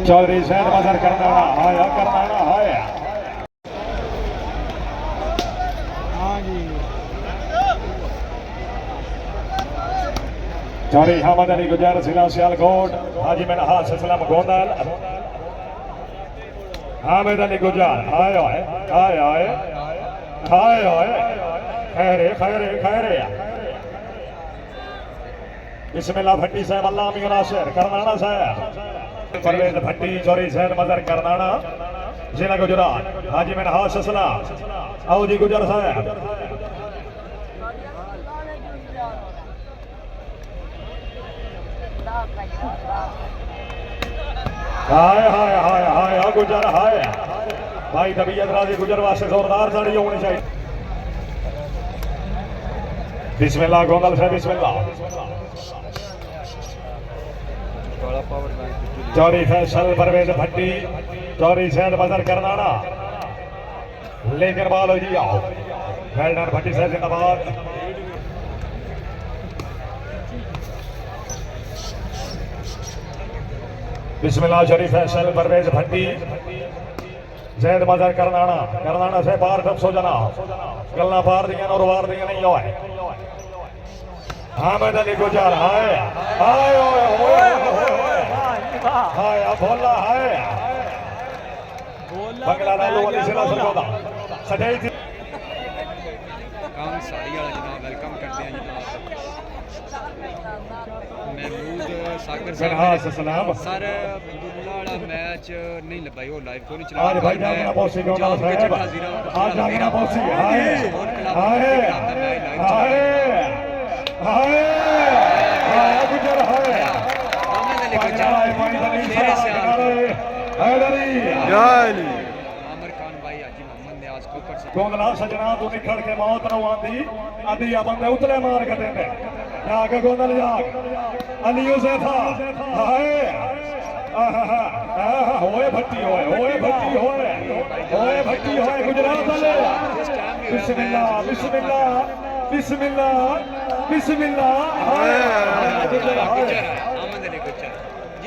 चौधरी सैद मजर करनाना हाया करनाना हाया चौधरी हमद अली गुजर जिला सियालकोट हाजी मिनहास इस्लाम गोंदल हामिद अली गुजर हाय हाय हाय हाय हाय हाय खैरे खैरे खैरे बिस्मिल्लाह भट्टी साहब अल्लाह अमीर नासिर करनाना साहब परवेज भट्टी चौधरी सैद मजर करनाना जिला गुजरात हाजी मिनहास इस्लाम आओ जी गुजर साहब हाय हाय हाय हाय गुजर हाय भाई तबीयत राजी गुजर वास्ते जोरदार ताड़ी होनी चाहिए बिस्मिल्लाह गोंदल से बिस्मिल्लाह चौधरी फैसल परवेज भट्टी चौधरी सैद मजर करनाना लेकर बालो जी आओ वेल्डन भट्टी से जिंदाबाद बिस्मिल्लाह शरीफ फैसल परवेज भट्टी जैद मजर करनाना करनाना से पार टप सो जाना गलना पार दिया और वार दिया नहीं हो हामिद अली गुजर हाय हाय हाय बोला हाय बंगला लालू वाली सिला सरगोदा सटाई थी काम सारी वाला जनाब वेलकम करते हैं जनाब महमूद सागर साहब सर अब्दुल्ला वाला मैच नहीं लबाई वो लाइव को नहीं चला आज भाई जागना पहुंची गोंदल साहब आज जागना पहुंची हाय हाय हाय हाय हाय गुजर हाय मोहम्मद अली गुजर शेरे से आमिर खान भाई हाजी मोहम्मद ने आज कोपर से गोंदला सजना तू निखड़ के मौत न आंदी आंदी आ बंदे उतले मार के देंदे जाग गोंदल जाग अली यूसुफा हाय होए भट्टी होए भट्टी होए भट्टी होए गुजरात वाले बिस्मिल्लाह बिस्मिल्लाह बिस्मिल्लाह बिस्मिल्लाह हाय मोहम्मद अली गुजर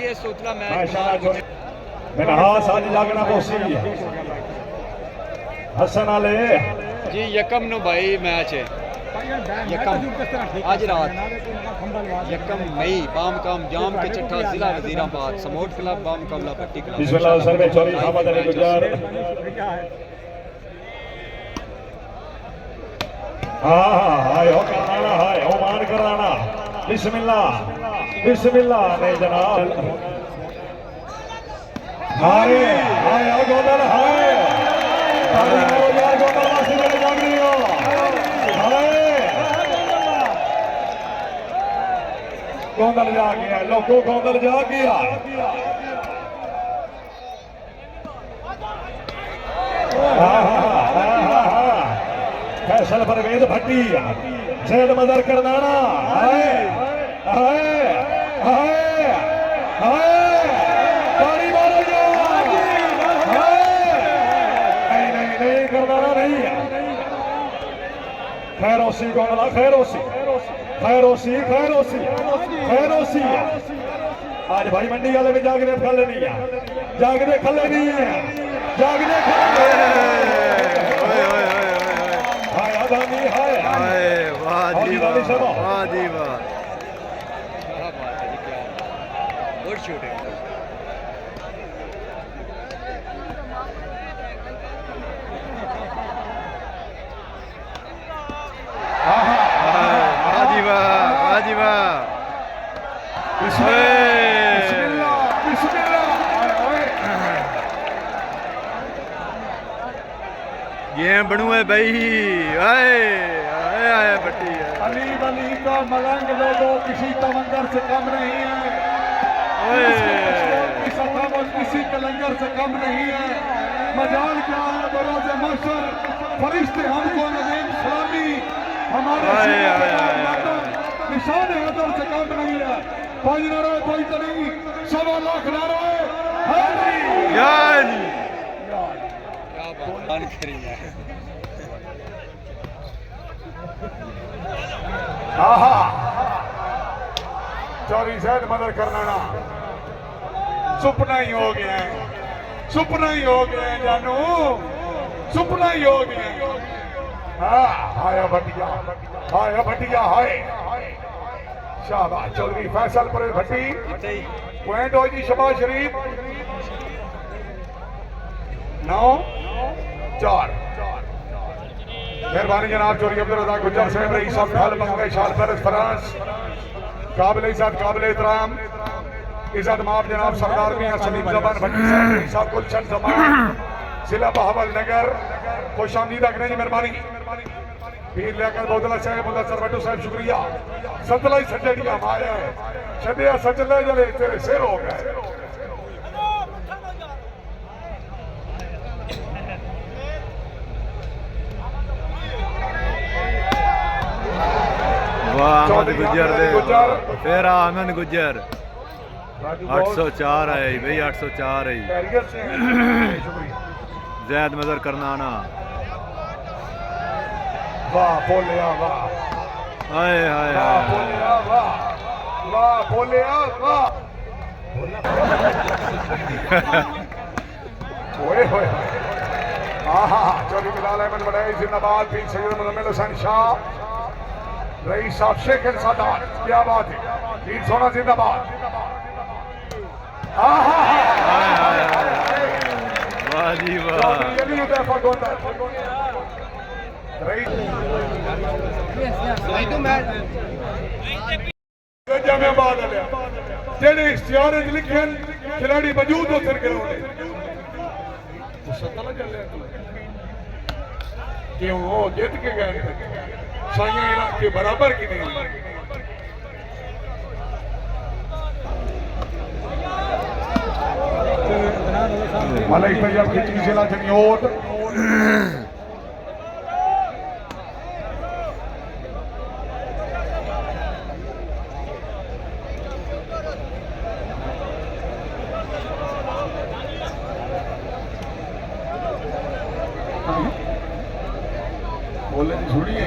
ये सोतला मैच माशाल्लाह मिनहास आज जागना पहुंची हसन अली जी यकम नो भाई मैच है यकम आज रात यकम मई बाम काम जाम के चट्टा जिला वजीराबाद समोट क्लब बाम कबला पट्टी क्लब बिस्मिल्लाह सर में चौधरी हमद अली गुजर हाय हो करनाना हाय हो मान कराना बिस्मिल्लाह बिस्मिल्लाह नहीं जनाब हाय हाय गोंदल हाय यार गोंदल वासी मेरे जाग रही हो हाय गोंदल जा गया लोगों गोंदल जा गया फैसल परवेज भट्टी जैद मजर करनाना हाय हाय हाय हाय पानी मारो जो नहीं नहीं नहीं करनाना नहीं खैरोसी गोंदला खैरोसी खैरोसी खैरोसी खैरोसी आज भाई मंडी वाले भी जागने खले नहीं है जागने खले नहीं है जागने खले हाय आदानी हाय हाय वाह जी वाह वाह जी वाह क्या बात है जी क्या गुड शूटिंग वाह जी वाह ये बनू है भाई आए आए आए भट्टी अली बली का मलंग लोगों किसी तमंगर से कम नहीं है किसी कलंगर से कम नहीं है मजाल क्या है बरोज़ महशर फरिश्ते हमको नज़ीम सलामी हमारे निशान हैदर से कम नहीं है कोई नारा कोई तो नहीं 1.25 लाख नारा यानी क्या बात करी है चौधरी सैद मदर करनाना सुपना ही हो गया है, सुपना ही हो गया है जानू, सुपना ही हो गया है। हाँ आया भटिया, आया भटिया, हाय शाबाश चौधरी फैसल पर भट्टी पॉइंट हो जी, शबाज शरीफ 9-4। मेहरबानी जनाब चौधरी अब्दुल रज़ाक गुज्जर साहब रईस साहब ढाल मंगल शाल फरज फराज काबिल इज्जत काबिल एहतराम इज्जत माफ जनाब सरदार मियां सलीम जबान भट्टी साहब रईस साहब गुलशन जमान जिला बहावल नगर खुश आमदीद अगने जी मेहरबानी पीर लियाकत बौदला साहब मुदस्सर भट्टू साहब शुक्रिया सतलाई सजड़िया माया है छदिया सजले जले तेरे सिर हो गए। वाह अहमद गुज्जर दे फिर अहमद गुज्जर 804 है भाई 804 है जैद मजर करना ना वाह बोलिया वाह हाय हाय वाह बोलिया वाह वाह बोलिया वाह ओए होए आहा चौधरी बिलाल अहमद बड़ाई जिंदाबाद पीर सैयद मुजम्मिल हुसैन शाह रईस साहब शेख सादात क्या बात है पीर सोना जिंदाबाद आहा वाह जी वाह चौधरी अली उदैफा गोंदा रईस जमे बाद लिया जेडे इश्तिहार लिखे खिलाड़ी मौजूद होते ग्राउंड क्यों वो जीत के गए साइया इलाके बराबर की नहीं मलई तैयब खिचड़ी जिला जनियोट बोले जी सुनिए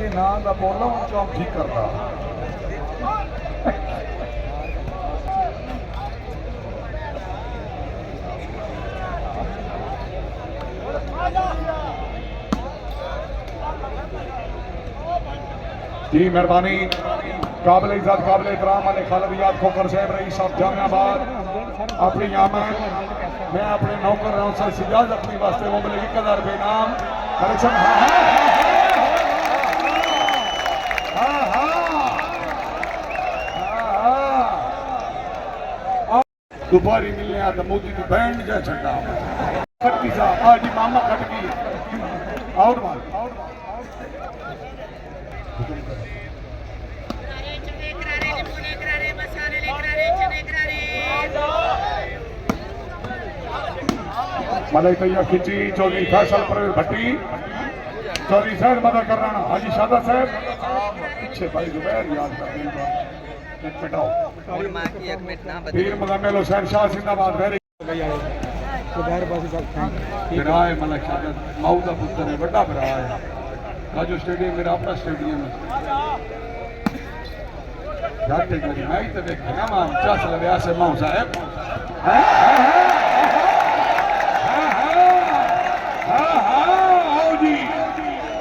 ये ना का बोला काम ठीक कर रहा जी मेहरबानी काबिल इज्जत काबिल एहतराम वाले खालिदियात खोकर साहब रईस साहब जामियाबाद अपनी आमद मैं अपने नौकर रौसर सिजाज अपनी वास्ते वो मिलेगी कदर बेनाम कलेक्शन दोबारी मिलने आता मोदी की बैंड जा छड़ा खटकी साहब आज मामा खटकी आउट मार मलई तैयब खिची चौधरी फैसल परवेज भट्टी चौधरी साहब मदद कर रहा हाजी शादा साहब पीछे भाई जुबैर याद कर पीर मुजम्मिल हुसैन शाह जिंदाबाद वेरी विराय मलक शादा माऊ का पुत्र है बड़ा भरा है राजू स्टेडियम मेरा अपना स्टेडियम है जाते करी मैं ही तो देखा मां चस लव्या से माऊ साहब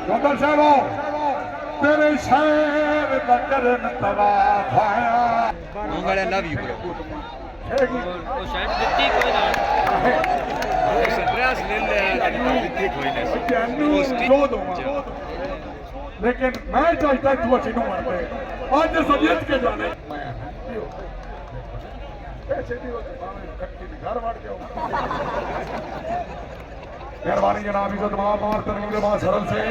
गोदर साहब तेरे शहर का करन तवाफ आया मंगल लव यू ब्रो वो शायद दित्ती कोई ना एड्रेस ले ले दित्ती कोई ना दो लेकिन मैं चाहता तू अच्छी नु मारते आज सजियत के जाने पैसे भी घर बढ़ जाओ मेहरबानी जनाब इज्जत माफ और तनवीर बात सरल से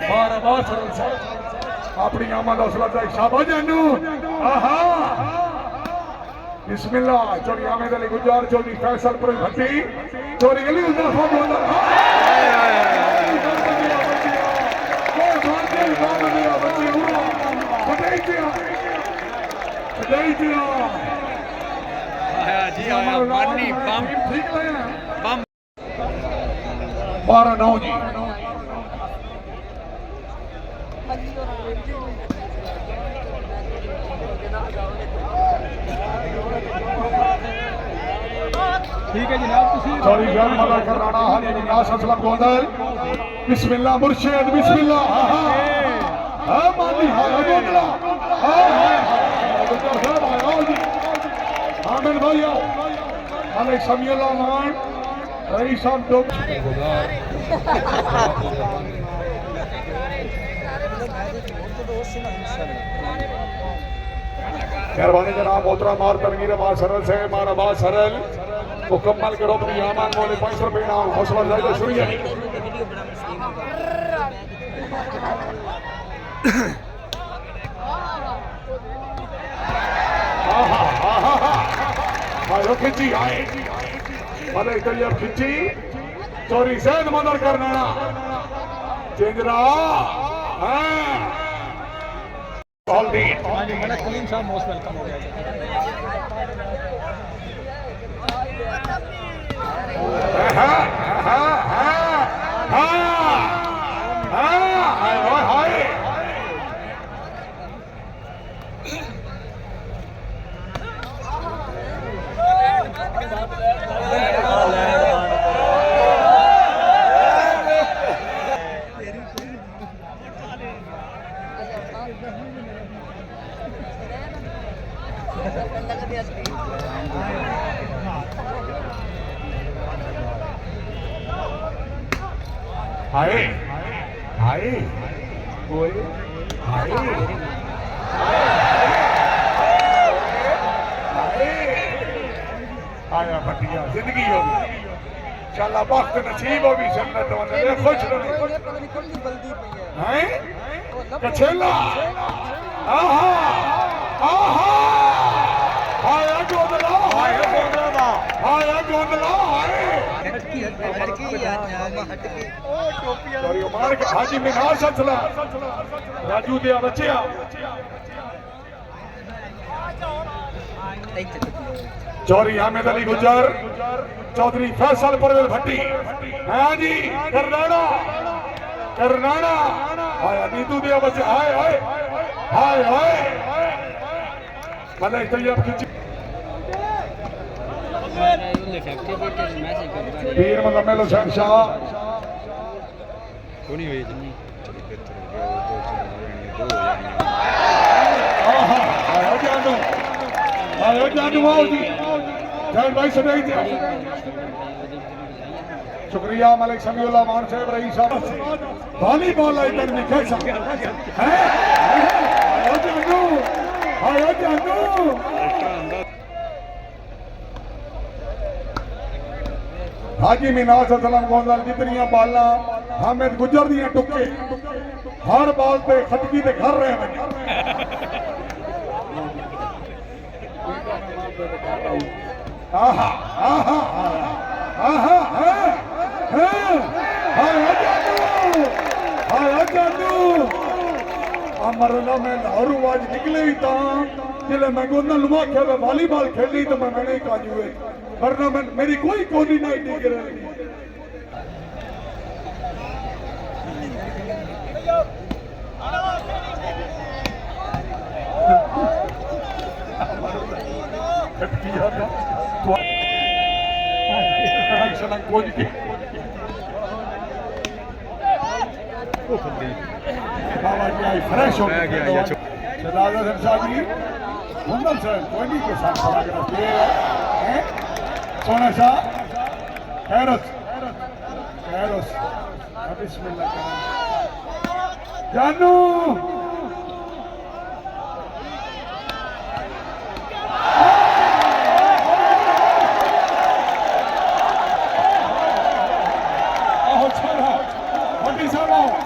बार सरल से अपनी आमद हौसला शाबाश जानू आहा बिस्मिल्लाह चौधरी आमिद अली गुज्जर चौधरी फैसल पर भट्टी चौधरी अली उज़ैफा गोंदा जी आया मानी बम ठीक लगा बम 12-9 जी ठीक है जनाब ਤੁਸੀਂ चौरी जान मदर कराना हाजी नास असलम गोंदल बिस्मिल्लाह मुर्शिद बिस्मिल्लाह हाँ मानी हाँ गोंदला आमिर भाई अले समीउल्लाह मान रईस साहब दो मेहरबानी जनाब मोहतरम मार तनवीर आबाद सरल से मार आबाद सरल मुकम्मल करो अपनी यामान बोले 500 रुपये नाम हौसला अफजाई का शुरू है आयो खिंची आए भले तैयब खिंची चोरी सेहत मदर करना चेंजरा हाँ जी बड़ा कलीम साहब मोस्ट वेलकम हो गया हाय हाय कोई हाय आया भटिया जिंदगी होगी शाला वक्त नसीब होगी जन्नत वाले खुश रहो हैं कछेला आहा आहा हाय गोदला हाय गोदला हाय सॉरी मार के हाजी मिनार सचला राजू दिया बच्चिया चौधरी हामिद अली गुजर चौधरी फैसल परवेज भट्टी हाँ जी करनाना करनाना हाय नीतू दिया बच्चे हाय हाय हाय हाय भले तैयब खिंची पीर मतलब मेलो शहनशाह कोनी हुई जी चली बेहतर हो गया वो दो हो जानी आयो जानू आओ जी जान भाई सदाई थे शुक्रिया मलिक समीउल्लाह मान साहब रईस साहब वॉलीबॉल आइटम में कैसा है आयो जानू हाजी मिनास असलम गोंदल जितनियां बालां हामिद गुजर दियां टुके हर बॉल पे खटकी ते घर रहे हैं आहा आहा आहा हाय जानू अमरला में लाहौर आज निकले ही था जिले मैं गोंदल लुमा खेल वॉलीबॉल खेली तो मैं मैंने काजू है वरना मैं मेरी कोई कोनी नहीं दिख रही बाबा जी आई फ्रेश हो गया सदादा शाह जी मुंदल सर कोई के साथ खड़ा करते हैं सोना शाह खैरत खैरत बिस्मिल्लाह जानू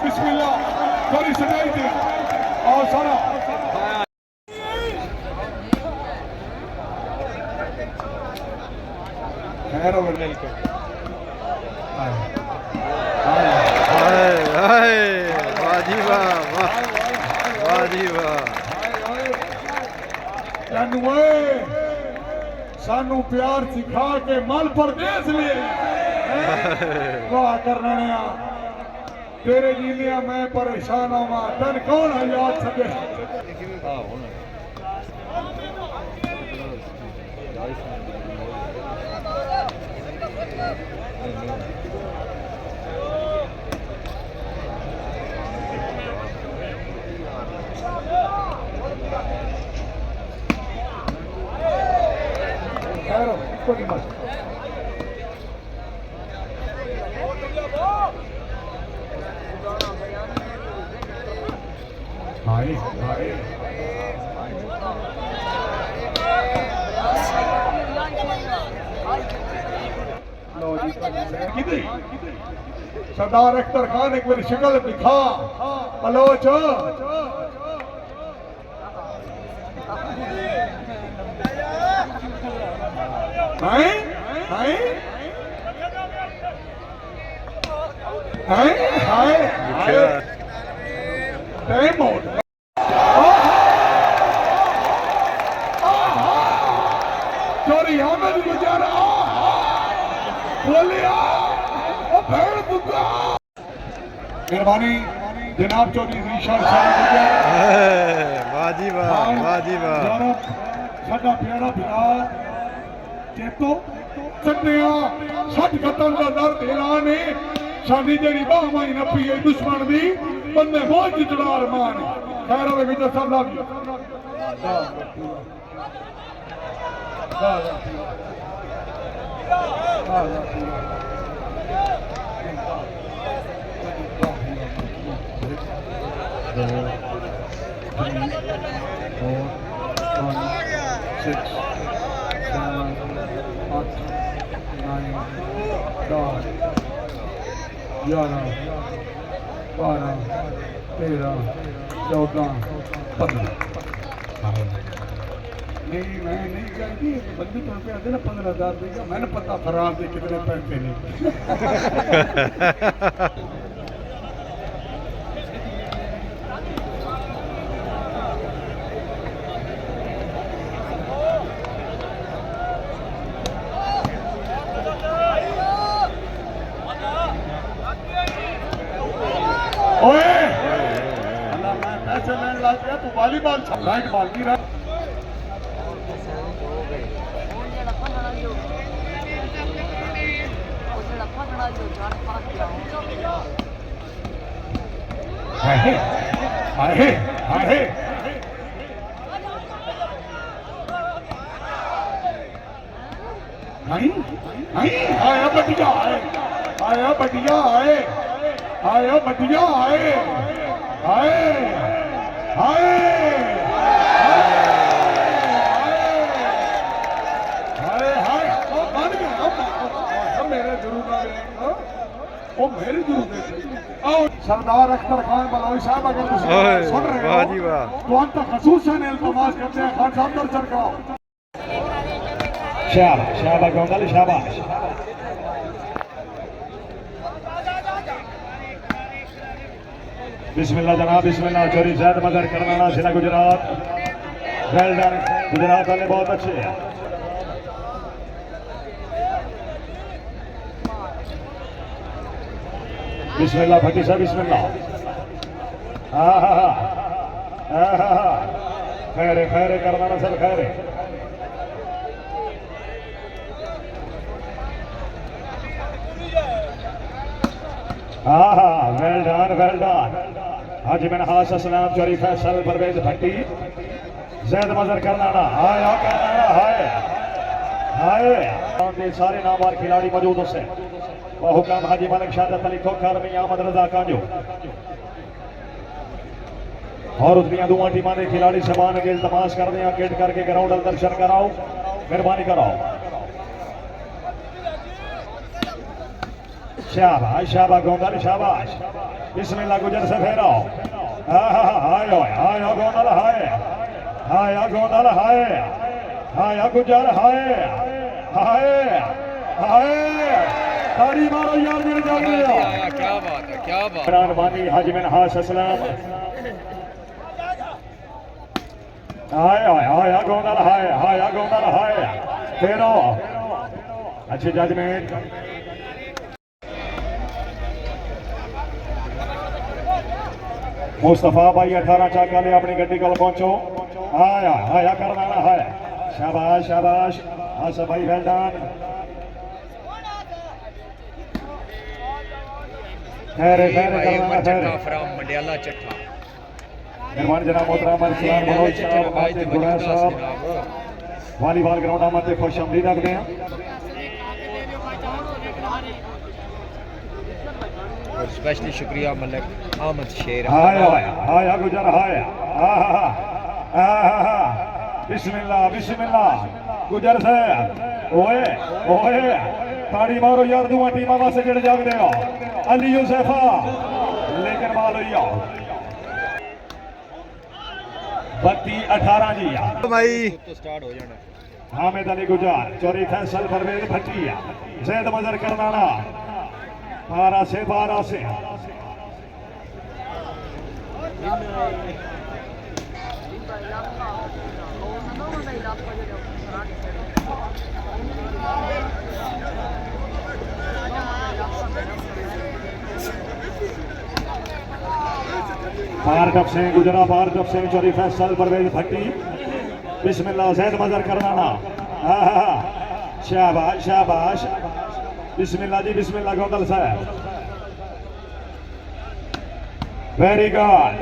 बिस्मिल्लाह थोड़ी सजाई थी और सारा खैर और मिलकर वाह जी वाह वाह जी वाह सानू प्यार सिखा के मल परदेस ले वाह करना तेरे जीनिया मैं परेशान होवा तन कौन है याद सके खैर हो कोई मत हाय हाय लो जी किधर सरदार अख्तर खान एक मेरी शक्ल दिखा बलोच हाय हाय हाय हाय हाय टाइम आउट चोरी आमद गुजारा बोलिया ओ भेड़ बुका मेहरबानी जनाब चौधरी रीशा साहब वाह जी वाह वाह जी वाह साडा प्यारा भरा चेतो सन्निया सट कतल दा दर्द ऐलान है साडी जेड़ी बाह माई नपी है दुश्मन दी बंदे बहुत जितड़ार मान खैर होवे विजय साहब नहीं मैं नहीं कहती बंदी तौर पे आते ना 15,000 देगा मैंने पता फरार दे कितने पैसे नहीं ओए अल्लाह मैं पैसे लेने लग गया तू वॉलीबॉल राइट बॉल की रहा हाय हाय हाय आया बढ़िया आया बढ़िया आया बढ़िया आए मेरे जरूर मेरी जरूर सरदार अख्तर खान बलौई साहब अगर तुम सुन रहे वाह जी हो वाह तो अंत खसूसन इल्तमास करते हैं खान साहब दर्शन कराओ शाबाश शाबाश गोंदल शाबाश बिस्मिल्लाह जनाब बिस्मिल्लाह चोरी जैद मगर करनाना जिला गुजरात वेल डन गुजरात वाले बहुत अच्छे हैं बिस्मिल्लाह फटी साहब बिस्मिल्लाह खैर खैर करनाना सर खैर वेल डन हाजी मैंने हास असलाम चोरी फैसल परवेज भट्टी जैद मजर करनाना हाय सारे नामवार खिलाड़ी मौजूद उसे हुकाम हाजी मलिक शादत अली खोखर में अहमद रजा कांजो और उसदियां दुआ टीमां दे खिलाड़ी समान के इल्तमास करदे हैं गेट करके ग्राउंड अंदर दर्शन कराओ मेहरबानी कराओ शाबाश शाबाश गोंदल शाबाश बिस्मिल्लाह गुजर से फेराओ हाय गोंदल हाय गोंदल हाय गुजर हाय ताड़ी मारो यार मेरे जाग रहे क्या बात है क्या बात इमरान बानी हाजी मैन हास असलाम हाय गोंदल हाय फेरो अच्छी जजमेंट मुस्तफा भाई 18 चाका ले अपनी गड्डी को पहुंचो आया करना है शाबाश शाबाश आसफ भाई वेल डन खैर करना चट्टा फ्रॉम मंडियाला चट्टा मेहमान जनाब मोहतरम अरसलान मनोज साहब हाजिर गुना साहब वालीबॉल ग्राउंड आमद खुश आमदीद रखते हैं। और स्पेशली शुक्रिया मलिक अहमद शेर हाया हाया गुजर हाया बिस्मिल्लाह बिस्मिल्लाह गुजर साहब ओए ओए ताड़ी मारो यार दुआ टीमां वास्ते जेड़े जागदे हो अली यूसुफा लेकिन बाल होई आओ 32-18 जी भाई तो स्टार्ट हो जाना हामिद अली गुजार चोरी फैसल परवेज भटिया जैद मजर करनाना 12 से 12 से पारदप सिंह गुजरा पारदप सिंह चोरी फैसल परवेज भट्टी बिस्मिल्लाह जैद मजर करनाना शाबाश शाबाश बिस्मिल्लाह जी बिस्मिल्लाह गोदल साहब वेरी गुड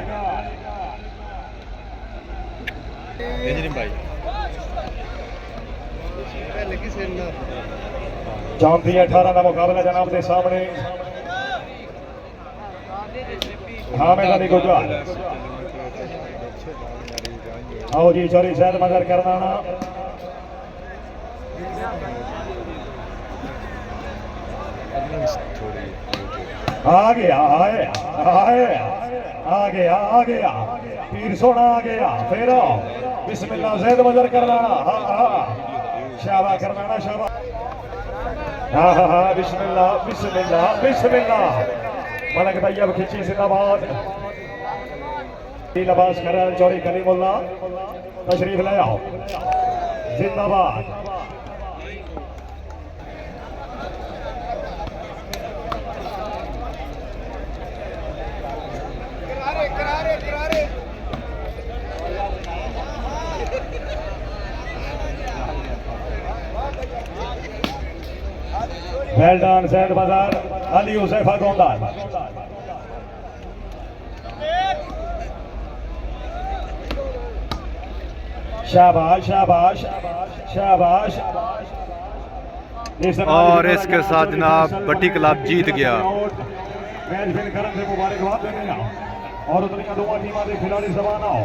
भाई 34-18 का मुकाबला जनाब के सामने हामिद अली गुजराल आओ जी चोरी जैद मजर करनाना आ गया आ गया पीर सोना आ गया फिर बिस्मिल्लाह जैद मजर करनाना शाबा करनाना शाबा बिस्मिल्लाह बिस्मिल्लाह बिस्मिल्लाह मलक तैयब खिंची जिंदाबाद लबास कर चौरी कलीमुल्ला तशरीफ ले आओ जिंदाबाद वेल डन सैद बाजार अली हुसैफा गोंदाल शाबाश शाबाश शाबाश और इसके साथ जनाब भट्टी क्लब जीत गया। मैच विन करने से मुबारकबाद देने और दुनिया दोनों टीमां के खिलाड़ी जबान आओ